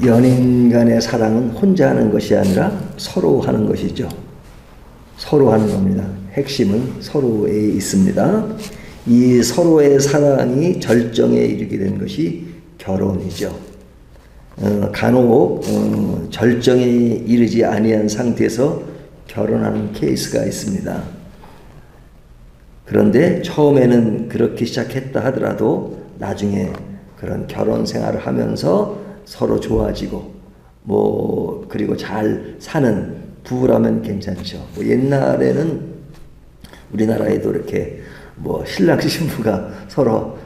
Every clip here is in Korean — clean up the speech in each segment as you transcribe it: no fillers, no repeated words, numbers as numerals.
연인 간의 사랑은 혼자 하는 것이 아니라 서로 하는 것이죠. 서로 하는 겁니다. 핵심은 서로에 있습니다. 이 서로의 사랑이 절정에 이르게 된 것이 결혼이죠. 간혹 절정에 이르지 아니한 상태에서 결혼하는 케이스가 있습니다. 그런데 처음에는 그렇게 시작했다 하더라도 나중에 그런 결혼 생활을 하면서 서로 좋아지고 그리고 잘 사는 부부라면 괜찮죠. 옛날에는 우리나라에도 이렇게 신랑 신부가 서로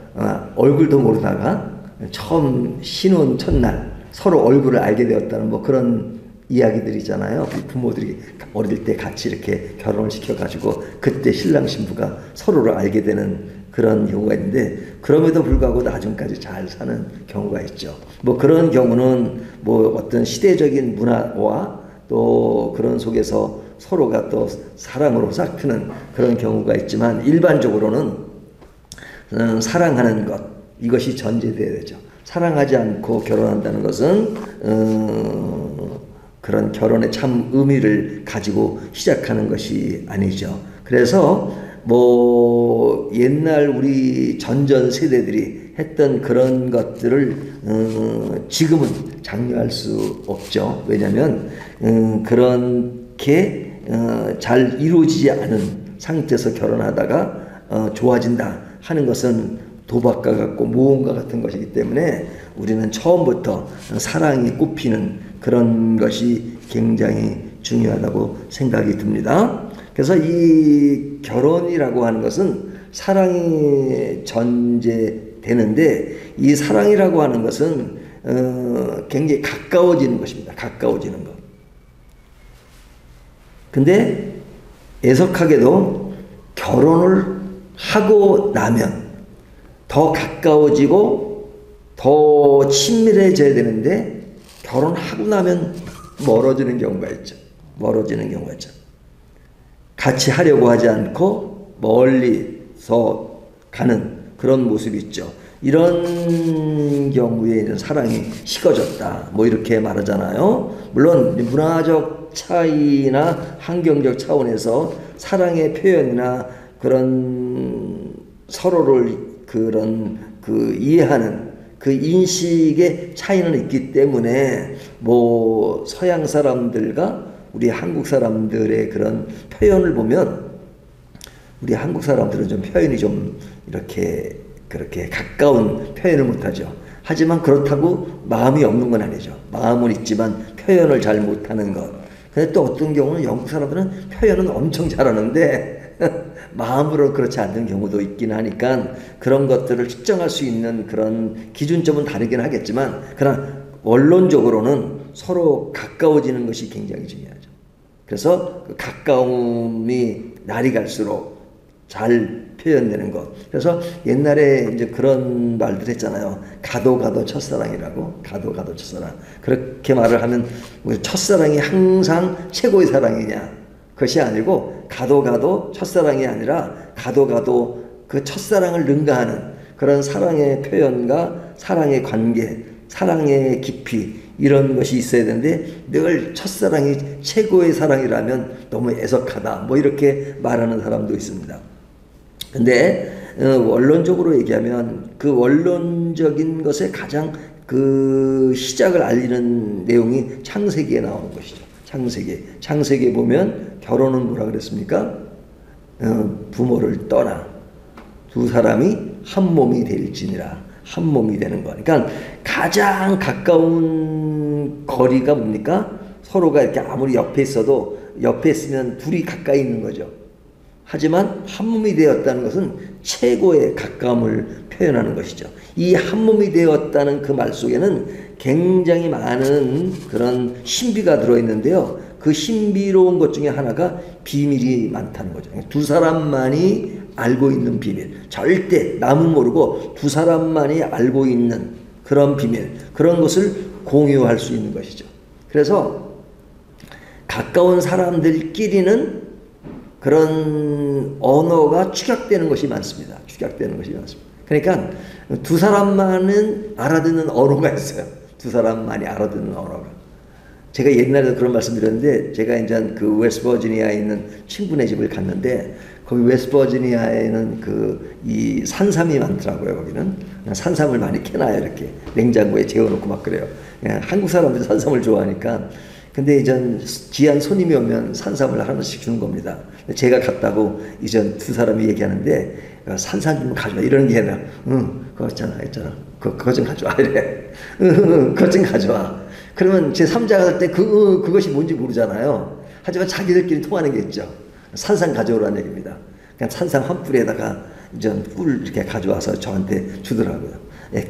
얼굴도 모르다가 처음 신혼 첫날 서로 얼굴을 알게 되었다는 그런 이야기들이잖아요. 부모들이 어릴 때 같이 이렇게 결혼을 시켜가지고 그때 신랑 신부가 서로를 알게 되는 그런 경우가 있는데, 그럼에도 불구하고 나중까지 잘 사는 경우가 있죠. 그런 경우는 어떤 시대적인 문화와 또 그런 속에서 서로가 또 사랑으로 싹트는 그런 경우가 있지만, 일반적으로는 사랑하는 것, 이것이 전제되어야 되죠. 사랑하지 않고 결혼한다는 것은 그런 결혼의 참 의미를 가지고 시작하는 것이 아니죠. 그래서 옛날 우리 전전 세대들이 했던 그런 것들을 지금은 장려할 수 없죠. 왜냐하면 그렇게 잘 이루어지지 않은 상태에서 결혼하다가 좋아진다 하는 것은 도박과 같고 모험과 같은 것이기 때문에 우리는 처음부터 사랑이 꽃피는 그런 것이 굉장히 중요하다고 생각이 듭니다. 그래서 이 결혼이라고 하는 것은 사랑이 전제되는데, 이 사랑이라고 하는 것은 굉장히 가까워지는 것입니다. 가까워지는 것. 근데 애석하게도 결혼을 하고 나면 더 가까워지고 더 친밀해져야 되는데, 결혼하고 나면 멀어지는 경우가 있죠. 멀어지는 경우가 있죠. 같이 하려고 하지 않고 멀리서 가는 그런 모습이 있죠. 이런 경우에 사랑이 식어졌다, 이렇게 말하잖아요. 물론 문화적 차이나 환경적 차원에서 사랑의 표현이나 그런 서로를 이해하는 그 인식의 차이는 있기 때문에 서양 사람들과 우리 한국 사람들의 그런 표현을 보면, 우리 한국 사람들은 좀 표현이 좀 그렇게 가까운 표현을 못하죠. 하지만 그렇다고 마음이 없는 건 아니죠. 마음은 있지만 표현을 잘 못하는 것. 근데 또 어떤 경우는 영국 사람들은 표현은 엄청 잘하는데 마음으로 그렇지 않는 경우도 있긴 하니까, 그런 것들을 측정할 수 있는 그런 기준점은 다르긴 하겠지만, 그러나 원론적으로는 서로 가까워지는 것이 굉장히 중요하죠. 그래서 그 가까움이 날이 갈수록 잘 표현되는 것. 그래서 옛날에 이제 그런 말들 했잖아요. 가도 첫사랑이라고. 가도 첫사랑. 그렇게 말을 하면 첫사랑이 항상 최고의 사랑이냐? 그것이 아니고, 가도 첫사랑이 아니라 가도 그 첫사랑을 능가하는 그런 사랑의 표현과 사랑의 관계, 사랑의 깊이, 이런 것이 있어야 되는데, 늘 첫사랑이 최고의 사랑이라면 너무 애석하다, 이렇게 말하는 사람도 있습니다. 근데 원론적으로 얘기하면 그 원론적인 것의 가장 그 시작을 알리는 내용이 창세기에 나오는 것이죠. 창세기에 보면 결혼은 뭐라 그랬습니까? 부모를 떠나 두 사람이 한 몸이 될지니라. 한 몸이 되는 거. 그러니까 가장 가까운 거리가 뭡니까? 서로가 이렇게 아무리 옆에 있으면 둘이 가까이 있는 거죠. 하지만 한 몸이 되었다는 것은 최고의 가까움을 표현하는 것이죠. 이 한 몸이 되었다는 그 말 속에는 굉장히 많은 그런 신비가 들어있는데요. 그 신비로운 것 중에 하나가 비밀이 많다는 거죠. 두 사람만이 알고 있는 비밀, 절대 남은 모르고 두 사람만이 알고 있는 그런 비밀, 그런 것을 공유할 수 있는 것이죠. 그래서 가까운 사람들끼리는 그런 언어가 축약되는 것이 많습니다. 그러니까 두 사람만은 알아듣는 언어가 있어요. 두 사람 많이 알아듣는 언어가. 제가 옛날에도 그런 말씀 드렸는데, 제가 이제 그 웨스트버지니아에 있는 친구네 집을 갔는데, 거기 웨스트버지니아에는 이 산삼이 많더라고요. 거기는 산삼을 많이 캐놔요. 이렇게 냉장고에 재워놓고 막 그래요. 한국 사람들이 산삼을 좋아하니까. 근데 이전 귀한 손님이 오면 산삼을 하나씩 주는 겁니다. 제가 갔다고 이전 두 사람이 얘기하는데, 산삼 좀 가져와 이러는 게 아니라, 그거 있잖아. 그거 좀 가져와 이래. 그거 좀 가져와. 그러면 제 3자가 할 때 그것이 뭔지 모르잖아요. 하지만 자기들끼리 통하는 게 있죠. 산삼 가져오라는 얘기입니다. 그냥 산삼 한 뿌리에다가 이제 꿀 이렇게 가져와서 저한테 주더라고요.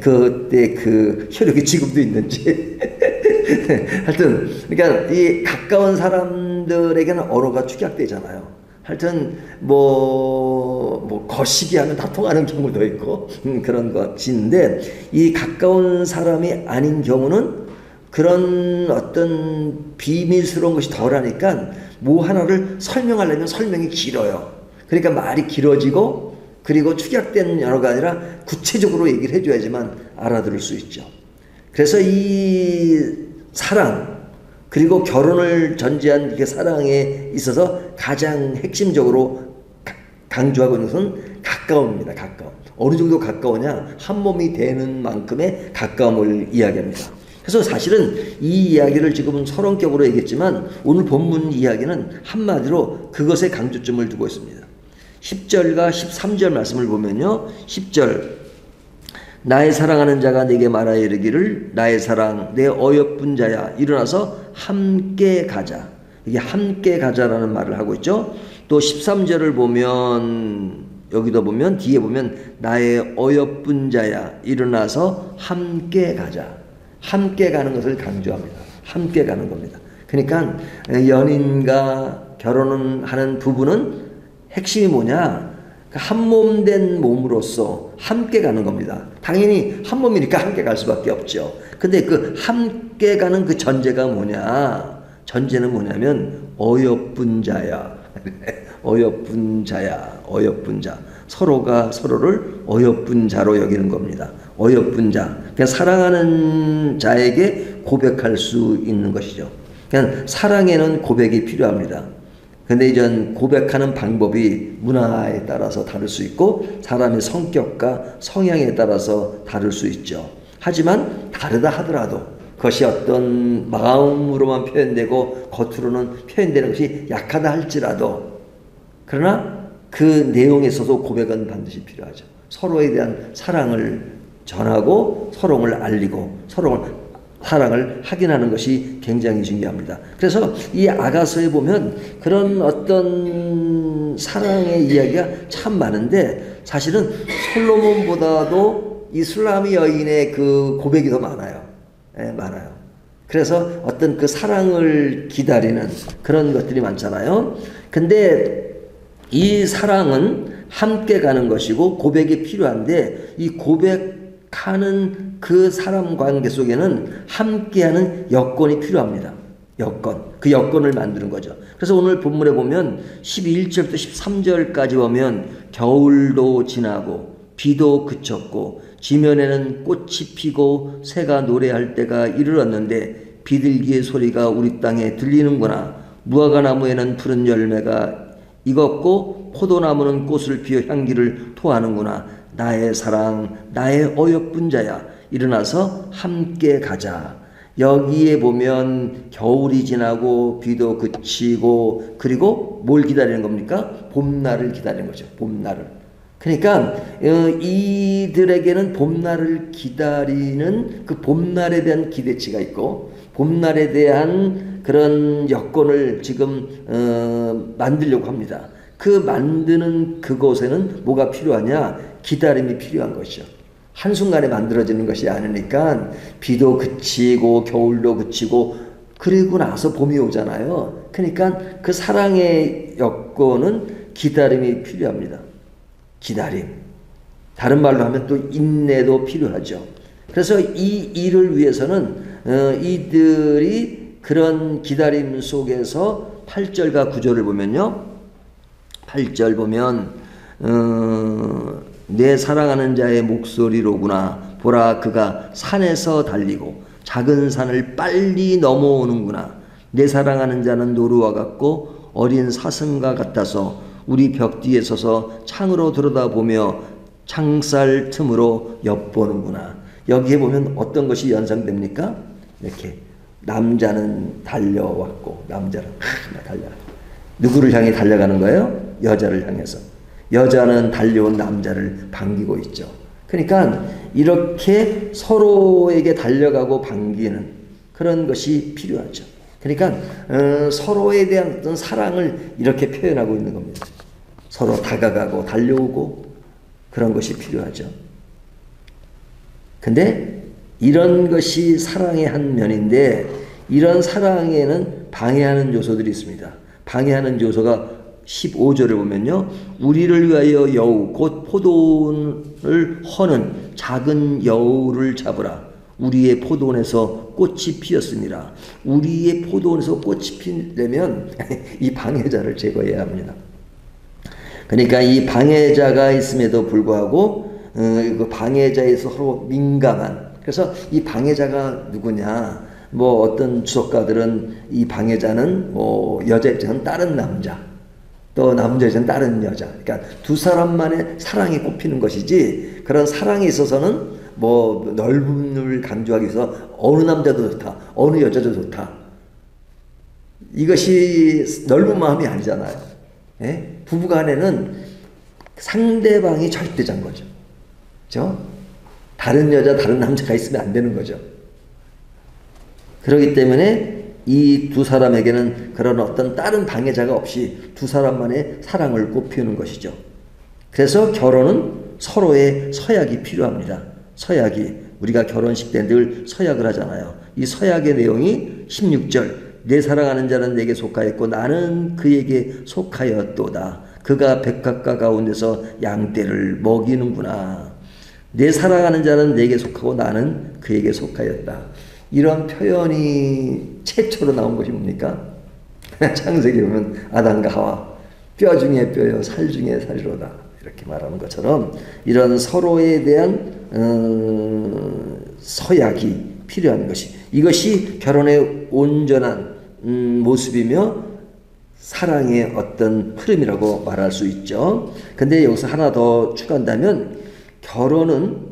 그때 그 효력이 지금도 있는지. 하여튼, 그러니까 이 가까운 사람들에게는 언어가 축약되잖아요. 하여튼, 거시기 하면 다 통하는 경우도 있고, 그런 것인데, 이 가까운 사람이 아닌 경우는 그런 어떤 비밀스러운 것이 덜하니까 뭐 하나를 설명하려면 설명이 길어요. 그러니까 말이 길어지고, 그리고 축약된 언어가 아니라 구체적으로 얘기를 해줘야지만 알아들을 수 있죠. 그래서 이 사랑, 그리고 결혼을 전제한 그 사랑에 있어서 가장 핵심적으로 강조하고 있는 것은 가까움입니다. 가까움. 어느 정도 가까우냐? 한 몸이 되는 만큼의 가까움을 이야기합니다. 그래서 사실은 이 이야기를 지금은 서론격으로 얘기했지만 오늘 본문 이야기는 한마디로 그것에 강조점을 두고 있습니다. 10절과 13절 말씀을 보면요. 10절, 나의 사랑하는 자가 내게 말하여 이르기를 나의 사랑 내 어여쁜 자야 일어나서 함께 가자. 이게 함께 가자라는 말을 하고 있죠. 또 13절을 보면 여기도 보면 뒤에 보면 나의 어여쁜 자야 일어나서 함께 가자. 함께 가는 것을 강조합니다. 함께 가는 겁니다. 그러니까 연인과 결혼하는 부부는 핵심이 뭐냐? 한 몸 된 몸으로서 함께 가는 겁니다. 당연히 한 몸이니까 함께 갈 수밖에 없죠. 근데 그 함께 가는 그 전제가 뭐냐? 전제는 뭐냐면 어여쁜 자야. 어여쁜 자야. 어여쁜 자. 서로가 서로를 어여쁜 자로 여기는 겁니다. 어여쁜 자. 그냥 사랑하는 자에게 고백할 수 있는 것이죠. 그냥 사랑에는 고백이 필요합니다. 근데 이전 고백하는 방법이 문화에 따라서 다를 수 있고 사람의 성격과 성향에 따라서 다를 수 있죠. 하지만 다르다 하더라도 그것이 어떤 마음으로만 표현되고 겉으로는 표현되는 것이 약하다 할지라도 그러나 그 내용에서도 고백은 반드시 필요하죠. 서로에 대한 사랑을 전하고 서로를 알리고 서로를 사랑을 확인하는 것이 굉장히 중요합니다. 그래서 이 아가서에 보면 그런 어떤 사랑의 이야기가 참 많은데 사실은 솔로몬보다도 이 술라미 여인의 그 고백이 더 많아요. 많아요. 그래서 어떤 그 사랑을 기다리는 그런 것들이 많잖아요. 근데 이 사랑은 함께 가는 것이고 고백이 필요한데 이 고백하는 그 사람 관계 속에는 함께하는 여건이 필요합니다. 여건. 그 여건을 만드는 거죠. 그래서 오늘 본문에 보면 11절부터 13절까지 보면 겨울도 지나고 비도 그쳤고 지면에는 꽃이 피고 새가 노래할 때가 이르렀는데 비둘기의 소리가 우리 땅에 들리는구나. 무화과나무에는 푸른 열매가 익었고 포도나무는 꽃을 피워 향기를 토하는구나. 나의 사랑 나의 어여쁜 자야 일어나서 함께 가자. 여기에 보면 겨울이 지나고 비도 그치고 그리고 뭘 기다리는 겁니까? 봄날을 기다리는 거죠. 봄날을. 그러니까 이들에게는 봄날을 기다리는 그 봄날에 대한 기대치가 있고 봄날에 대한 그런 여건을 지금 만들려고 합니다. 그 만드는 그곳에는 뭐가 필요하냐? 기다림이 필요한 것이죠. 한순간에 만들어지는 것이 아니니까 비도 그치고 겨울도 그치고 그리고 나서 봄이 오잖아요. 그러니까 그 사랑의 여건은 기다림이 필요합니다. 기다림. 다른 말로 하면 또 인내도 필요하죠. 그래서 이 일을 위해서는 이들이 그런 기다림 속에서 8절과 9절을 보면요. 8절 보면 내 사랑하는 자의 목소리로구나. 보라 그가 산에서 달리고 작은 산을 빨리 넘어오는구나. 내 사랑하는 자는 노루와 같고 어린 사슴과 같아서 우리 벽 뒤에 서서 창으로 들여다보며 창살 틈으로 엿보는구나. 여기에 보면 어떤 것이 연상됩니까? 이렇게 남자는 달려왔고 남자는 달려왔고. 누구를 향해 달려가는 거예요? 여자를 향해서. 여자는 달려온 남자를 반기고 있죠. 그러니까 이렇게 서로에게 달려가고 반기는 그런 것이 필요하죠. 그러니까 서로에 대한 어떤 사랑을 이렇게 표현하고 있는 겁니다. 서로 다가가고 달려오고 그런 것이 필요하죠. 근데 이런 것이 사랑의 한 면인데 이런 사랑에는 방해하는 요소들이 있습니다. 방해하는 요소가 15절을 보면요. 우리를 위하여 여우 곧 포도원을 허는 작은 여우를 잡으라. 우리의 포도원에서 꽃이 피었습니다. 우리의 포도원에서 꽃이 피려면 이 방해자를 제거해야 합니다. 그러니까 이 방해자가 있음에도 불구하고 그 방해자에서 서로 민감한, 그래서 이 방해자가 누구냐? 뭐 어떤 주석가들은 이 방해자는 뭐 여자 입장은 다른 남자, 또 남자 입장은 다른 여자. 그러니까 두 사람만의 사랑이 꼽히는 것이지 그런 사랑에 있어서는 뭐 넓음을 강조하기 위해서 어느 남자도 좋다, 어느 여자도 좋다. 이것이 넓은 마음이 아니잖아요. 예? 부부간에는 상대방이 절대자인 거죠. 그렇죠? 다른 여자, 다른 남자가 있으면 안 되는 거죠. 그렇기 때문에 이 두 사람에게는 그런 어떤 다른 방해자가 없이 두 사람만의 사랑을 꽃피우는 것이죠. 그래서 결혼은 서로의 서약이 필요합니다. 서약이, 우리가 결혼식 때 늘 서약을 하잖아요. 이 서약의 내용이 16절, 내 사랑하는 자는 내게 속하였고 나는 그에게 속하였도다. 그가 백합과 가운데서 양떼를 먹이는구나. 내 사랑하는 자는 내게 속하고 나는 그에게 속하였다. 이런 표현이 최초로 나온 것이 뭡니까? 창세기 보면 아담과 하와 뼈 중에 뼈요 살 중에 살이로다 이렇게 말하는 것처럼 이런 서로에 대한 서약이 필요한 것이, 이것이 결혼의 온전한 모습이며 사랑의 어떤 흐름이라고 말할 수 있죠. 근데 여기서 하나 더 추가한다면 결혼은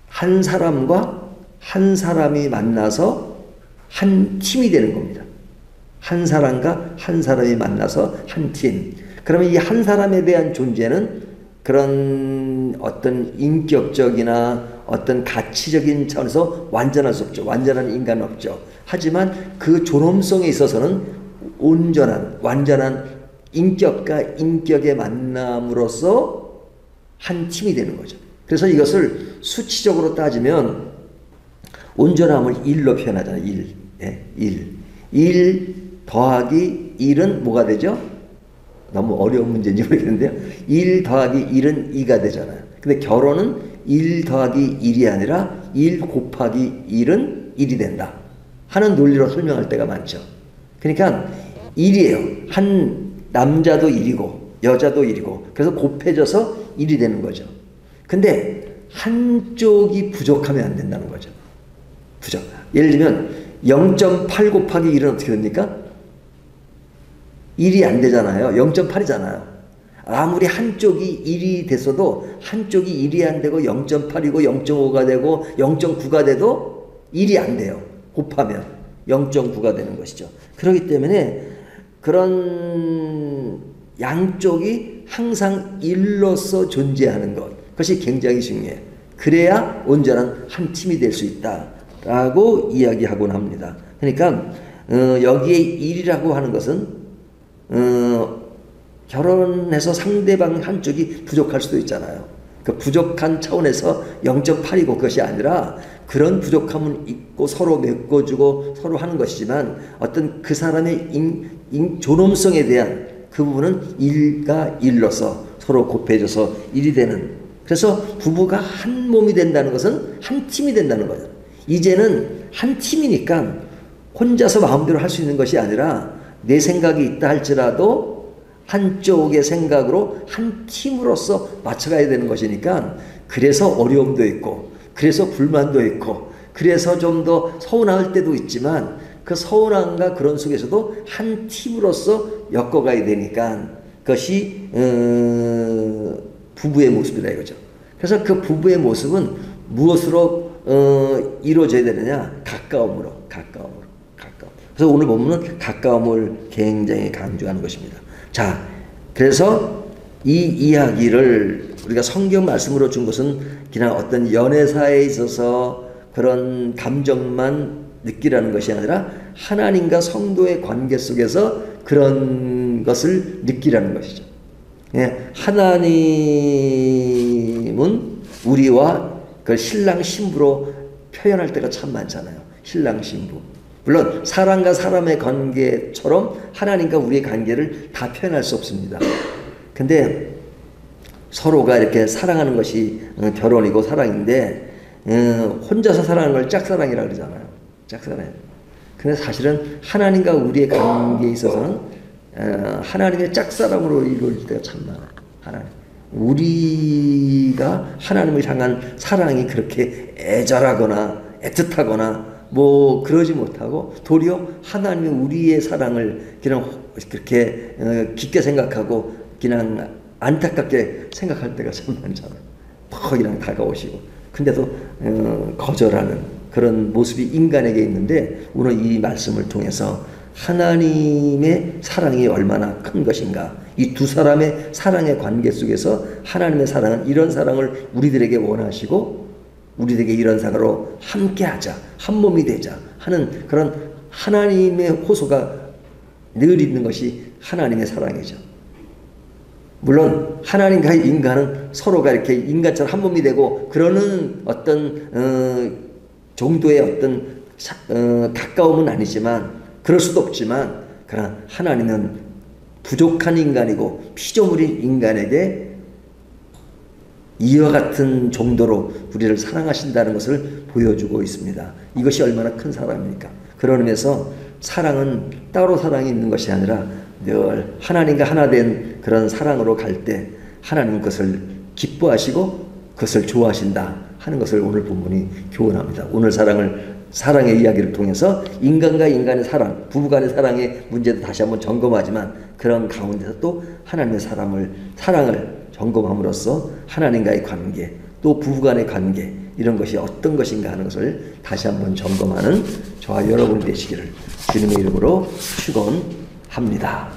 한 사람과 한 사람이 만나서 한 팀이 되는 겁니다. 한 사람과 한 사람이 만나서 한 팀. 그러면 이 한 사람에 대한 존재는 그런 어떤 인격적이나 어떤 가치적인 차원에서 완전할 수 없죠. 완전한 인간은 없죠. 하지만 그 존엄성에 있어서는 온전한, 완전한 인격과 인격의 만남으로써 한 팀이 되는 거죠. 그래서 이것을 수치적으로 따지면 온전함을 1로 표현하잖아요. 1. 예, 1. 1 더하기 1은 뭐가 되죠? 너무 어려운 문제인지 모르겠는데요. 1 더하기 1은 2가 되잖아요. 근데 결혼은 1 더하기 1이 아니라 1 곱하기 1은 1이 된다 하는 논리로 설명할 때가 많죠. 그러니까 1이에요. 한 남자도 1이고 여자도 1이고 그래서 곱해져서 1이 되는 거죠. 근데 한쪽이 부족하면 안 된다는 거죠. 부족. 예를 들면 0.8 곱하기 1은 어떻게 됩니까? 1이 안 되잖아요. 0.8이잖아요. 아무리 한쪽이 1이 됐어도 한쪽이 1이 안 되고 0.8이고 0.5가 되고 0.9가 돼도 1이 안 돼요. 곱하면 0.9가 되는 것이죠. 그렇기 때문에 그런 양쪽이 항상 1로서 존재하는 것, 그것이 굉장히 중요해요. 그래야 온전한 한 팀이 될 수 있다라고 이야기하곤 합니다. 그러니까 여기에 1이라고 하는 것은 결혼해서 상대방 한쪽이 부족할 수도 있잖아요. 그 부족한 차원에서 0.8이고 그것이 아니라 그런 부족함은 있고 서로 메꿔주고 서로 하는 것이지만 어떤 그 사람의 존엄성에 대한 그 부분은 1과 1로서 서로 곱해져서 1이 되는, 그래서 부부가 한 몸이 된다는 것은 한 팀이 된다는 거예요. 이제는 한 팀이니까 혼자서 마음대로 할 수 있는 것이 아니라 내 생각이 있다 할지라도 한쪽의 생각으로 한 팀으로서 맞춰가야 되는 것이니까 그래서 어려움도 있고 그래서 불만도 있고 그래서 좀 더 서운할 때도 있지만 그 서운함과 그런 속에서도 한 팀으로서 엮어가야 되니까 그것이 부부의 모습이다 이거죠. 그래서 그 부부의 모습은 무엇으로 이루어져야 되느냐? 가까움으로. 그래서 오늘 본문은 가까움을 굉장히 강조하는 것입니다. 자, 그래서 이 이야기를 우리가 성경 말씀으로 준 것은 그냥 어떤 연애사에 있어서 그런 감정만 느끼라는 것이 아니라 하나님과 성도의 관계 속에서 그런 것을 느끼라는 것이죠. 예, 하나님은 우리와 그 신랑 신부로 표현할 때가 참 많잖아요. 신랑 신부. 물론 사람과 사람의 관계처럼 하나님과 우리의 관계를 다 표현할 수 없습니다. 근데 서로가 이렇게 사랑하는 것이 결혼이고 사랑인데 혼자서 사랑하는 걸 짝사랑이라고 그러잖아요. 짝사랑. 근데 사실은 하나님과 우리의 관계에 있어서는 하나님의 짝사랑으로 이루어질 때가 참 많아요. 하나님. 우리가 하나님을 향한 사랑이 그렇게 애절하거나 애틋하거나 뭐 그러지 못하고 도리어 하나님이 우리의 사랑을 그냥 그렇게 깊게 생각하고 그냥 안타깝게 생각할 때가 참 많잖아요. 그냥 다가오시고 근데도 거절하는 그런 모습이 인간에게 있는데 오늘 이 말씀을 통해서 하나님의 사랑이 얼마나 큰 것인가, 이 두 사람의 사랑의 관계 속에서 하나님의 사랑은 이런 사랑을 우리들에게 원하시고 우리들에게 이런 사랑으로 함께하자, 한 몸이 되자 하는 그런 하나님의 호소가 늘 있는 것이 하나님의 사랑이죠. 물론 하나님과 인간은 서로가 이렇게 인간처럼 한 몸이 되고 그러는 어떤 정도의 어떤 가까움은 아니지만 그럴 수도 없지만 그러나 하나님은 부족한 인간이고 피조물인 인간에게 이와 같은 정도로 우리를 사랑하신다는 것을 보여주고 있습니다. 이것이 얼마나 큰 사랑입니까? 그런 의미에서 사랑은 따로 사랑이 있는 것이 아니라 늘 하나님과 하나 된 그런 사랑으로 갈 때 하나님은 그것을 기뻐하시고 그것을 좋아하신다 하는 것을 오늘 본문이 교훈합니다. 오늘 사랑의 이야기를 통해서 인간과 인간의 사랑, 부부간의 사랑의 문제도 다시 한번 점검하지만 그런 가운데서 또 하나님의 사랑을 점검함으로써 하나님과의 관계, 또 부부간의 관계 이런 것이 어떤 것인가 하는 것을 다시 한번 점검하는 저와 여러분이 되시기를 주님의 이름으로 축원합니다.